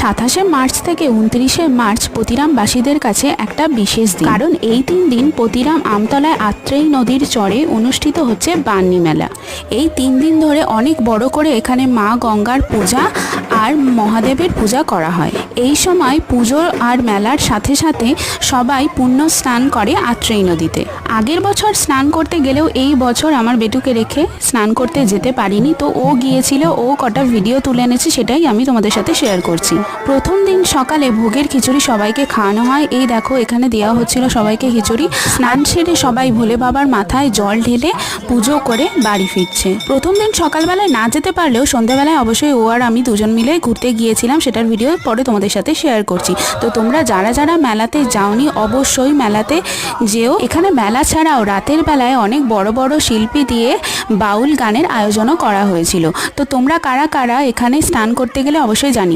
27শে March থেকে 29শে March পতিরামবাসীদের কাছে একটা বিশেষ দিন, কারণ এই 3 দিন পতিরাম আমতলায় আত্রেই নদীর চরে অনুষ্ঠিত হচ্ছে বান্নি মেলা। এই 3 দিন ধরে অনেক বড় করে এখানে মা গঙ্গার পূজা আর মহাদেবের পূজা করা হয়। এই সময় পুজো আর মেলার সাথে সাথে সবাই পুণ্য স্নান করে আত্রেই নদীতে। আগের বছর স্নান করতে গেলেও এই বছর আমার বেটুকে রেখে স্নান করতে যেতে পারিনি, তো ও গিয়েছিল, ও কটা ভিডিও তুলে এনেছে, সেটাই আমি তোমাদের সাথে শেয়ার করছি। প্রথম দিন সকালে ভোগের খিচুড়ি সবাইকে খাওয়ানো হয়। এই দেখো এখানে দেওয়া হচ্ছিল সবাইকে খিচুড়ি। স্নান সেরে সবাই ভোলে বাবার মাথায় জল ঢেলে পুজো করে বাড়ি ফিরছে। প্রথম দিন সকালবেলায় না যেতে পারলেও সন্ধ্যাবেলায় অবশ্যই ও আর আমি দুজন মিলে ঘুরতে গিয়েছিলাম, সেটার ভিডিও পরে তোমাদের সাথে শেয়ার করছি। তো তোমরা যারা যারা মেলাতে যাওনি অবশ্যই মেলাতে যেও। এখানে মেলা ছাড়াও রাতের বেলায় অনেক বড় বড় শিল্পী দিয়ে বাউল গানের আয়োজনও করা হয়েছিল। তো তোমরা কারা কারা এখানে স্নান করতে গেলে অবশ্যই জানিও।